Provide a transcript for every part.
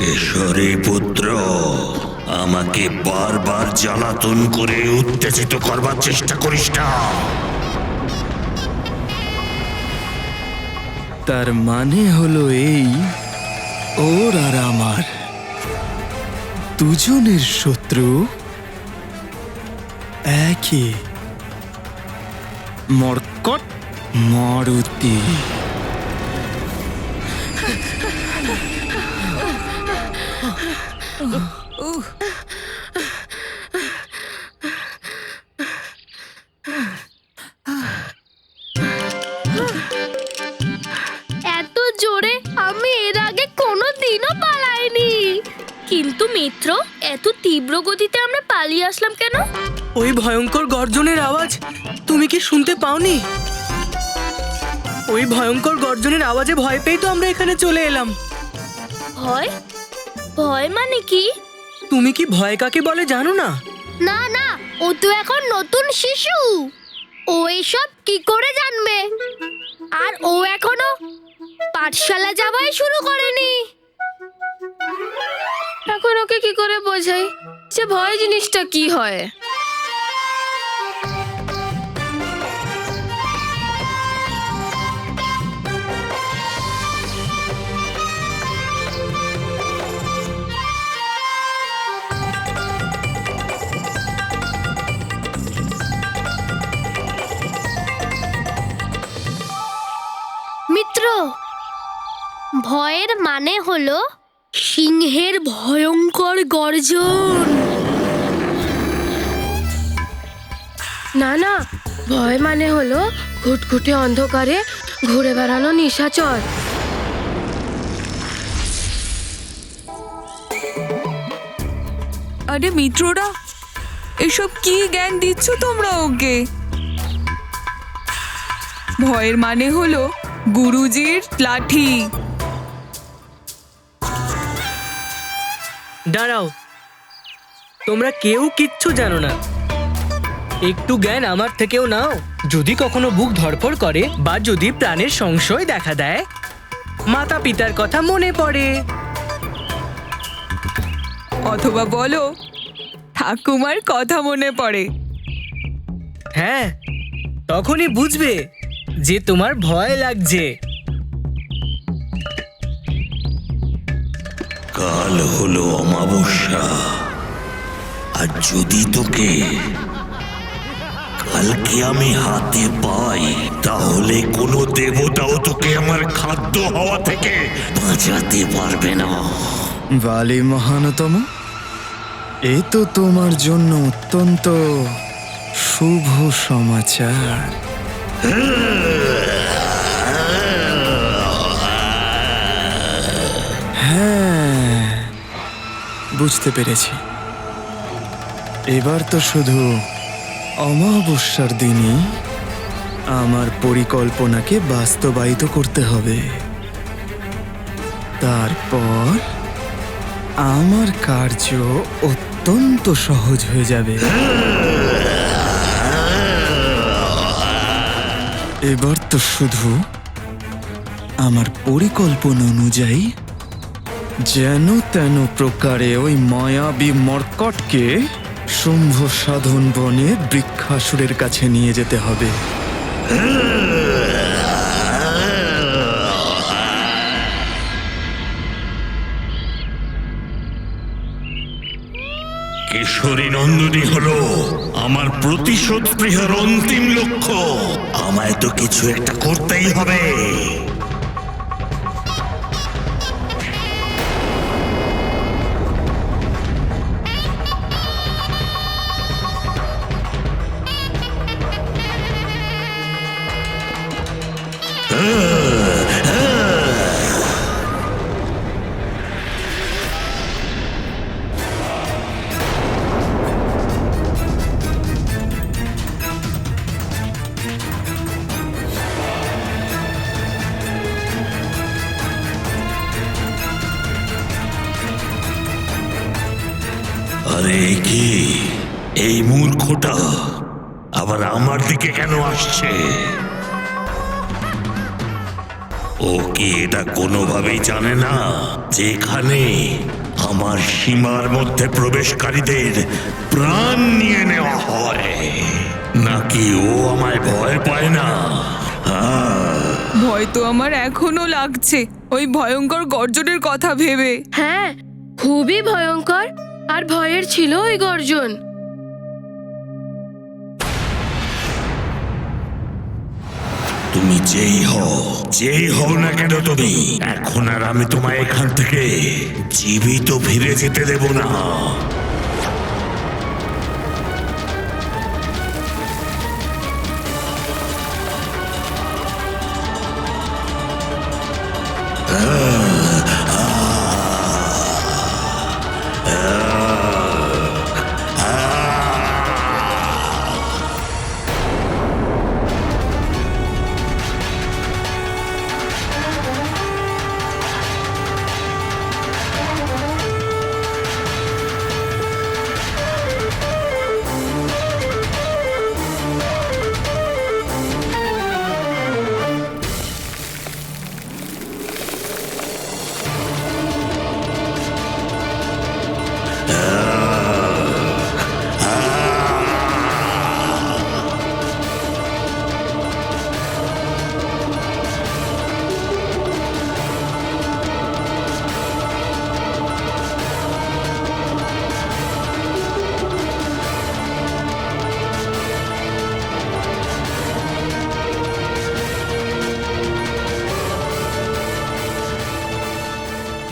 কেশরী পুত্র, আমাকে বারবার জ্বালাতন করে উত্তেজিত করবার চেষ্টা করিস না। তার মানে হলো এই, ওর আর আমার দুজনের শত্রু একই, মর্কট মারুতি। এত জোরে আমি এর আগে কোনোদিনও পালাইনি। কিন্তু মিত্র, এত তীব্র গতিতে আমরা পালিয়ে আসলাম কেন? ওই ভয়ঙ্কর গর্জনের আওয়াজ তুমি কি শুনতে পাওনি? ওই ভয়ঙ্কর গর্জনের আওয়াজে ভয় পেয়ে তো আমরা এখানে চলে এলাম। ভয়? ভয় মানে কি? তুমি কি ভয় কাকে বলে জানো না? না না, ও তো এখন নতুন শিশু, ও এসব কি করে জানবে? আর ও এখনো পাঠশালা যাওয়াই শুরু করেনি। এখন ওকে কি করে বোঝাই যে ভয় জিনিসটা কি হয়? মিত্র, ভয়ের মানে হলো সিংহের ভয়ঙ্কর গর্জন। না না, ভয় মানে হলো ঘুটঘুটে অন্ধকারে ঘুরে বেড়ানো নিশাচর। আরে মিত্ররা, এসব কি জ্ঞান দিচ্ছ তোমরা ওকে? ভয়ের মানে হলো গুরুজির লাঠি। দাঁড়াও, তোমরা কেউ কিচ্ছু জানো না। একটু জ্ঞান আমার থেকেও নাও। যদি কখনো বুক ধড়ফড় করে বা যদি প্রাণের সংশয় দেখা দেয়, মাতা পিতার কথা মনে পড়ে। অথবা বলো ঠাকুমার কথা মনে পড়ে। হ্যাঁ, তখনই বুঝবে যে তোমার ভয় লাগছে। কাল হলো অমাবস্যা, আর যদি তোকে কালকে আমি হাতে পাই, তাহলে কোনো দেবতাও তোকে আমার খাদ্য হওয়া থেকে বাঁচাতে পারবে না। বালি মহানতম, এ তো তোমার জন্য অত্যন্ত শুভ সমাচার। হ্যাঁ, বুঝতে পেরেছি। এবার তো শুধু অমাবস্যার দিনই আমার পরিকল্পনাকে বাস্তবায়িত করতে হবে। তারপর আমার কার্য অত্যন্ত সহজ হয়ে যাবে। এবার তো শুধু আমার পরিকল্পনা অনুযায়ী যেন তেন প্রকারে ওই মায়াবী মর্কটকে শুম্ভ সাধন বনে বৃক্ষাসুরের কাছে নিয়ে যেতে হবে। কেশরী নন্দিনী হলো আমার প্রতিশোধ প্রিয়র অন্তিম লক্ষ্য। আমায় তো কিছু একটা করতেই হবে। আরে কি, এই মূর্খটা আবার আমার দিকে কেন আসছে? ও কি এটা কোনোভাবেই জানে না যেখানে আমার সীমার মধ্যে প্রবেশকারীদের প্রাণ নিয়ে নেওয়া হয়? নাকি ও আমায় ভয় পায় না? ভয় তো আমার এখনো লাগছে ওই ভয়ঙ্কর গর্জনের কথা ভেবে। হ্যাঁ, খুবই ভয়ঙ্কর আর ভয়ের ছিল ওই গর্জন। তুমি যেই হও না কেন তুমি, এখন আর আমি তোমায় এখান থেকে জীবিত ফিরে যেতে দেব না।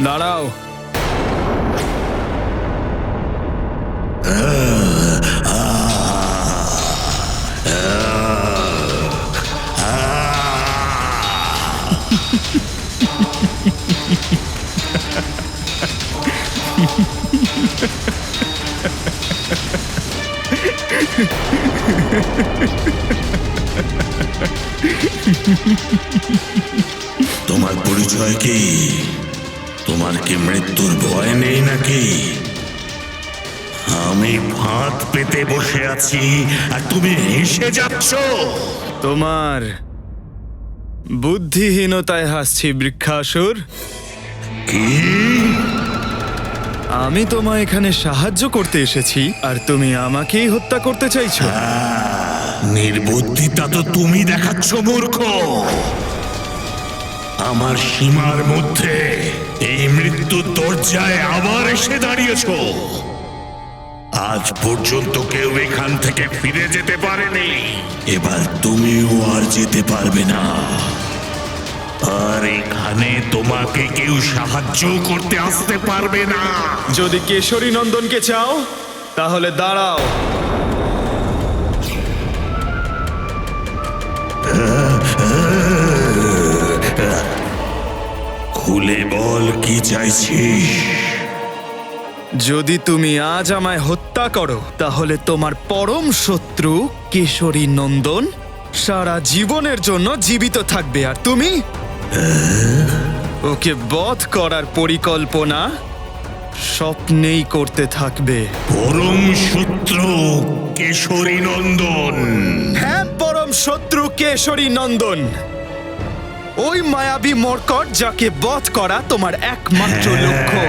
দাঁড়াও। তোমার পরিচয় কি? তোমার কি মৃত্যুর ভয় নেই নাকি? আমি ফাঁদ পেতে বসে আছি আর তুমি হেসে যাচ্ছ। তোমার বুদ্ধিহীনতায় হাসছি বৃক্ষাসুর। কি? আমি তোমায় এখানে সাহায্য করতে এসেছি আর তুমি আমাকেই হত্যা করতে চাইছো? নির্বুদ্ধিতা তো তুমি দেখাচ্ছ মূর্খ। আমার সীমার মধ্যে এই মৃত্যুর দরজায় আবার এসে দাঁড়িয়েছো। আজ পর্যন্ত কেউ এখান থেকে ফিরে যেতে পারেনি, এবার তুমিও আর যেতে পারবে না। আর এখানে তোমাকে কেউ সাহায্য করতে আসতে পারবে না। যদি কেশরী নন্দনকে চাও তাহলে দাঁড়াও। খুলে বল কি চাইছিস? যদি তুমি আজ আমায় হত্যা করো তাহলে তোমার পরম শত্রু কেশরী নন্দন সারা জীবনের জন্য জীবিত থাকবে, আর তুমি ওকে বধ করার পরিকল্পনা স্বপ্নেই করতে থাকবে। পরম শত্রু কেশরী নন্দন। হ্যাঁ, পরম শত্রু কেশরী নন্দন, ওই মায়াবী মর্কট যাকে বধ করা তোমার একমাত্র লক্ষ্য।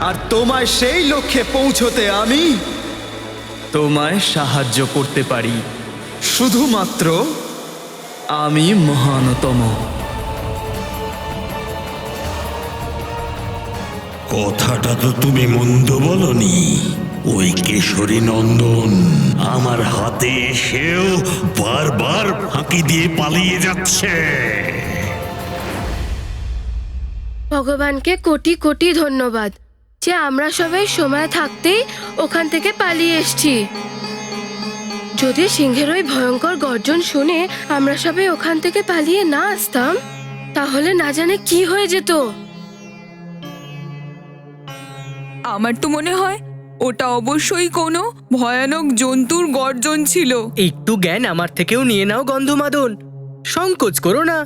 আর তোমায় সেই লক্ষ্যে পৌঁছতে আমি তোমায় সাহায্য করতে পারি, শুধুমাত্র আমি মহানতম। কথাটা তো তুমি মন্দ বলনি। ওই কেশরী নন্দন আমার হাতে এসেও বারবার ফাঁকি দিয়ে পালিয়ে যাচ্ছে। ভগবানকে কোটি কোটি ধন্যবাদ যে আমরা সবাই সময় থাকতেই ওখান থেকে পালিয়ে এসেছি। যদি সিংহের ওই ভয়ঙ্কর গর্জন শুনে আমরা সবাই ওখান থেকে পালিয়ে না আসতাম তাহলে না জানে কি হয়ে যেত। আমার তো মনে হয় ওটা অবশ্যই কোনো ভয়ানক জন্তুর গর্জন ছিল। একটু জ্ঞান আমার থেকেও নিয়ে নাও গন্ধমাদন, সংকোচ করো না।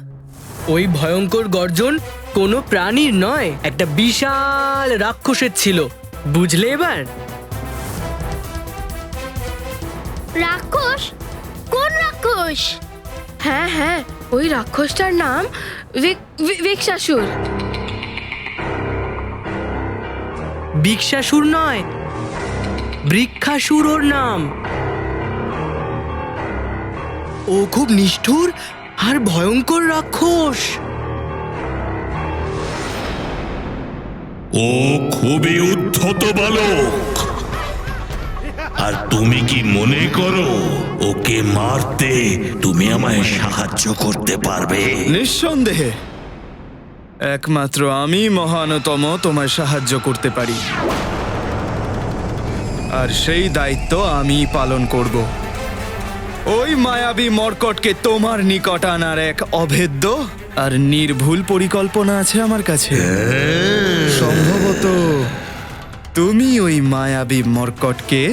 ওই ভয়ঙ্কর গর্জন কোনো প্রাণীর নয়, একটা বিশাল রাক্ষসের ছিল, বুঝলে এবার? রাক্ষস? কোন রাক্ষস? হ্যাঁ হ্যাঁ, ওই রাক্ষসটার নাম ভিক্ষাসুর। বৃক্ষাসুর নয়, বৃক্ষাসুর ওর নাম। ও খুব নিষ্ঠুর আর ভয়ঙ্কর রাক্ষস। ও খুবই উদ্ধত বালক। আর তুমি কি মনে করো ওকে মারতে তুমি আমায় সাহায্য করতে পারবে? নিঃসন্দেহে একমাত্র আমি মহানতম তোমায় সাহায্য করতে পারি, আর সেই দায়িত্ব আমি পালন করব। ওই মায়াবী মর্কটকে তোমার নিকট আনার এক অভেদ্য আর নির্ভুল পরিকল্পনা আছে আমার কাছে। সম্ভবত তুমি ওই মায়াবী মর্কটকে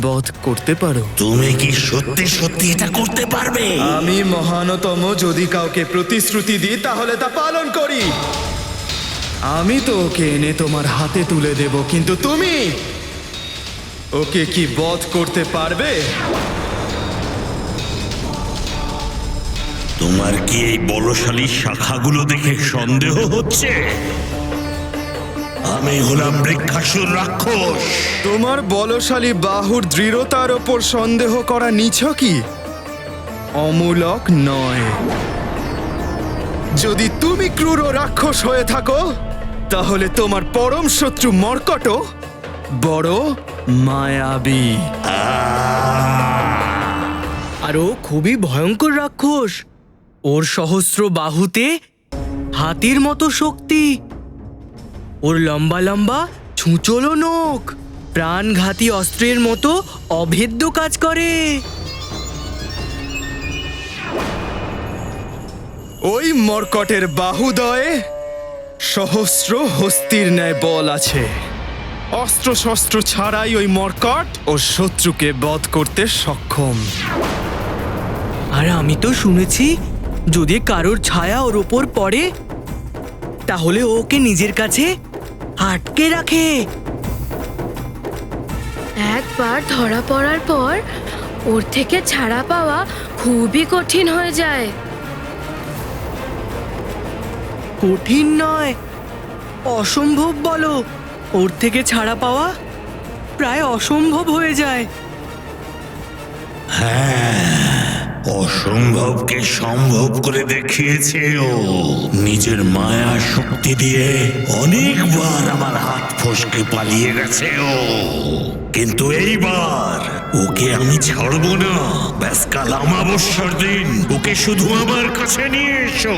বধ করতে পারো। তুমি কি সত্যি সত্যি এটা করতে পারবে? আমি মহানতম যদি কাউকে প্রতিশ্রুতি দিই তাহলে তা পালন করি। আমি তো ওকে এনে তোমার হাতে তুলে দেব, কিন্তু তুমি ওকে কি বধ করতে পারবে? তোমার কি এই বলশালী শাখাগুলো দেখে সন্দেহ হচ্ছে? আমি হলাম বৃক্ষাসুর রাক্ষস। তোমার বলশালী বাহুর দৃঢ়তার ওপর সন্দেহ করা নিছকই অমূলক নয়। যদি তুমি ক্রূর ও রাক্ষস হয়ে থাকো তাহলে তোমার পরম শত্রু মর্কটও বড় মায়াবী। আর ও খুবই ভয়ঙ্কর রাক্ষস। ওর সহস্র বাহুতে হাতির মতো শক্তি। ওর লম্বা লম্বা ছুঁচলো নখ প্রাণঘাতী অস্ত্রের মতো অভেদ্য কাজ করে। ওই মর্কটের বাহুদয়ে সহস্র হস্তির ন্যায় বল আছে। অস্ত্র শস্ত্র ছাড়াই ওই মর্কট ও শত্রুকে বধ করতে সক্ষম। আর আমি তো শুনেছি যদি কারোর ছায়া ওর ওপর পড়ে তাহলে ওকে নিজের কাছে আটকে রাখে। একবার ধরা পড়ার পর ওর থেকে ছাড়া পাওয়া খুবই কঠিন হয়ে যায়। কঠিন নয়, অসম্ভব বলো। ওর থেকে ছাড়া পাওয়া প্রায় অসম্ভব হয়ে যায়। অসম্ভবকে সম্ভব করে দেখিয়েছে ও। নিজের মায়া শক্তি দিয়ে অনেকবার আমার হাত ফসকে পালিয়ে গেছে ও, কিন্তু এইবার ওকে আমি ছাড়বো না। ব্যাস কাল অমাবস্যার দিন ওকে শুধু আমার কাছে নিয়ে এসো।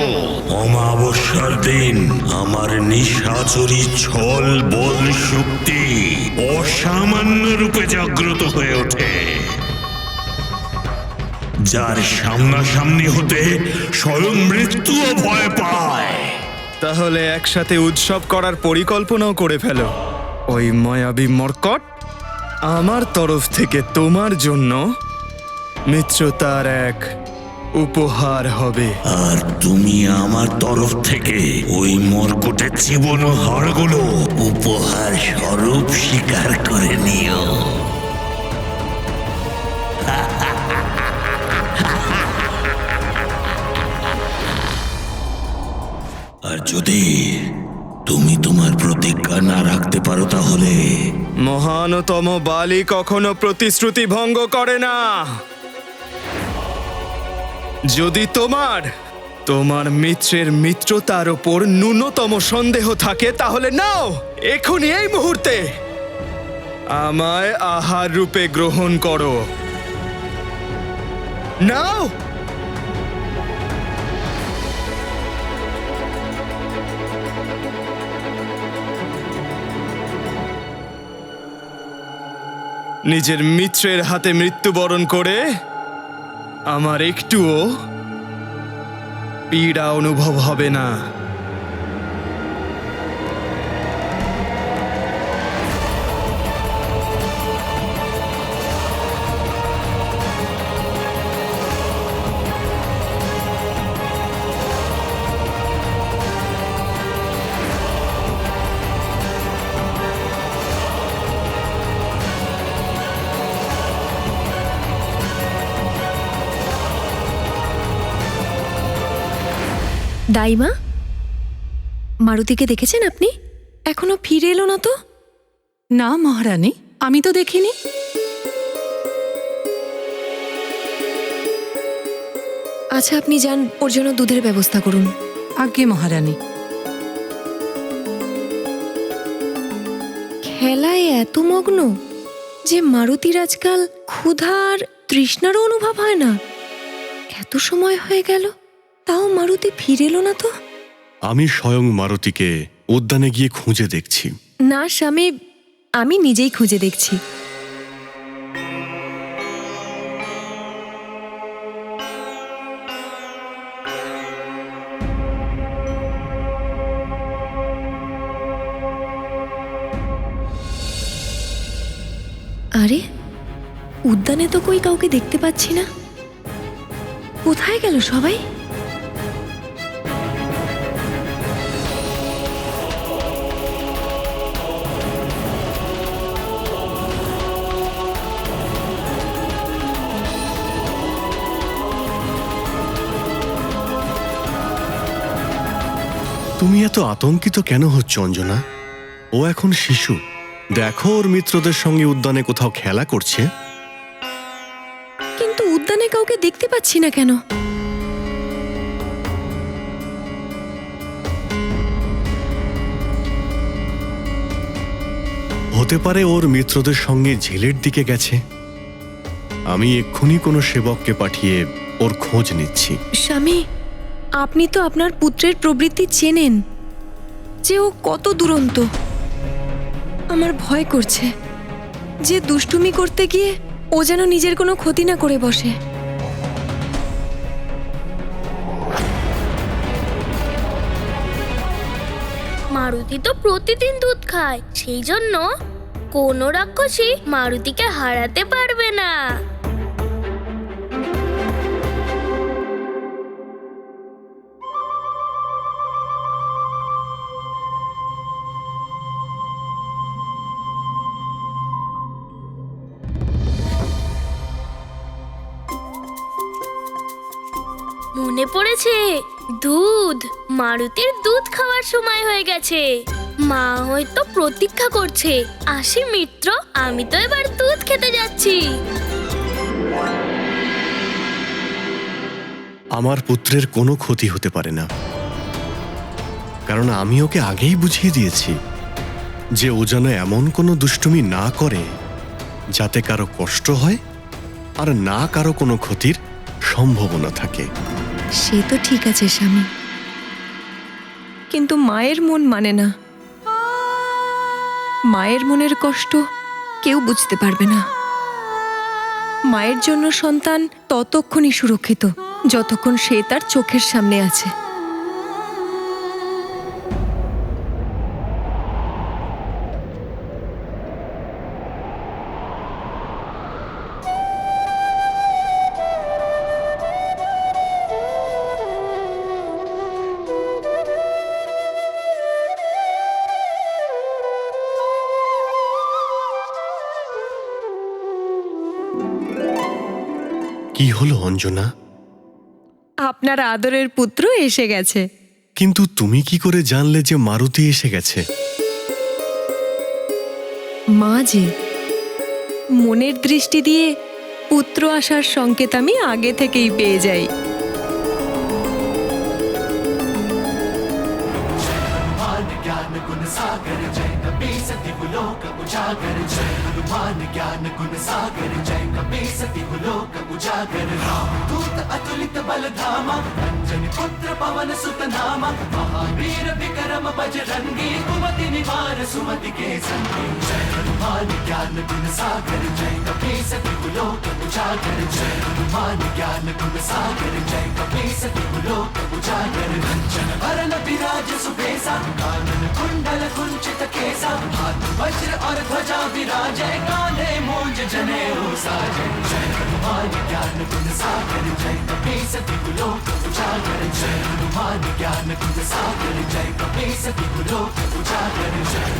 অমাবস্যার দিন আমার নিশাচরী ছল বল শক্তি অসামান্য রূপে জাগ্রত হয়ে ওঠে, যার সামনাসামনি হতে স্বয়ং মৃত্যুও ভয় পায়। তাহলে একসাথে উৎসব করার পরিকল্পনাও করে ফেলো। ওই মায়াবী মর্কট আমার তরফ থেকে তোমার জন্য মিত্রতার এক উপহার হবে। আর তুমি আমার তরফ থেকে ওই মর্কটের জীবন ও হাড়গুলো উপহার স্বরূপ স্বীকার করে নিও। আর যদি তুমি তোমার প্রতিজ্ঞা না রাখতে পারো তাহলে মহানতম বালি কখনো প্রতিশ্রুতি ভঙ্গ করে না। যদি তোমার মিত্রের মিত্রতার ওপর ন্যূনতম সন্দেহ থাকে তাহলে নাও এখনই এই মুহূর্তে আমায় আহার রূপে গ্রহণ করো। নাও। নিজের মিত্রের হাতে মৃত্যুবরণ করে আমার একটুও পীড়া অনুভব হবে না। দাইমা, মারুতিকে দেখেছেন আপনি? এখনো ফিরে এলো না তো? না মহারানী, আমি তো দেখিনি। আচ্ছা, আপনি যান, ওর জন্য দুধের ব্যবস্থা করুন। আজ্ঞে মহারানী। খেলায় এত মগ্ন যে মারুতির আজকাল ক্ষুধা আর তৃষ্ণারও অনুভব হয় না। এত সময় হয়ে গেল, তাও মারুতি ফিরে এলো না তো। আমি স্বয়ং মারুতিকে উদ্যানে গিয়ে খুঁজে দেখছি। না স্বামী, আমি নিজেই খুঁজে দেখছি। আরে, উদ্যানে তো কই কাউকে দেখতে পাচ্ছি না। কোথায় গেল সবাই? তুমি এত আতঙ্কিত কেন হচ্ছ অঞ্জনা? ও এখন শিশু। দেখো, ওর মিত্রদের সঙ্গে উদ্যানে কোথাও খেলা করছে। কিন্তু উদ্যানে কাউকে দেখতে পাচ্ছি না কেন? হতে পারে ওর মিত্রদের সঙ্গে ঝিলের দিকে গেছে। আমি এক্ষুনি কোনো সেবককে পাঠিয়ে ওর খোঁজ নিচ্ছি। স্বামী, আপনি তো আপনার পুত্রের প্রবৃত্তি চেনেন, যে ও কত দুরন্ত। আমার ভয় করছে যে দুষ্টুমি করতে গিয়ে ও যেন নিজের কোনো ক্ষতি না করে বসে। মারুতি তো প্রতিদিন দুধ খায়, সেই জন্য কোনো রাক্ষসী মারুতিকে হারাতে পারবে না। মনে পড়েছে, দুধ। মারুতির দুধ খাওয়ার সময় হয়ে গেছে। মা হয়তো প্রতীক্ষা করছে। আসি মিত্র, আমি তো এবার দুধ খেতে যাচ্ছি। আমার পুত্রের কোনো ক্ষতি হতে পারে না, কারণ আমি ওকে আগেই বুঝিয়ে দিয়েছি যে ও যেন এমন কোনো দুষ্টুমি না করে যাতে কারো কষ্ট হয় আর না কারো কোনো ক্ষতির সম্ভাবনা থাকে। সে তো ঠিক আছে স্বামী, কিন্তু মায়ের মন মানে না। মায়ের মনের কষ্ট কেউ বুঝতে পারবে না। মায়ের জন্য সন্তান ততক্ষণই সুরক্ষিত যতক্ষণ সে তার চোখের সামনে আছে। কি হলো অঞ্জনা? আপনার আদরের পুত্র এসে গেছে। কিন্তু তুমি কি করে জানলে যে মারুতি এসে গেছে? মা যে মনের দৃষ্টি দিয়ে পুত্র আসার সংকেত আমি আগে থেকেই পেয়ে যাই। वज्र और ध्वजा विराजे काले मूंज जने साजे जय हनुमान ज्ञान गुण सागर जय कपीस तिहुलोक उजागर जय हनुमान ज्ञान गुण सागर जय कपीस तिहुलोक उजागर जय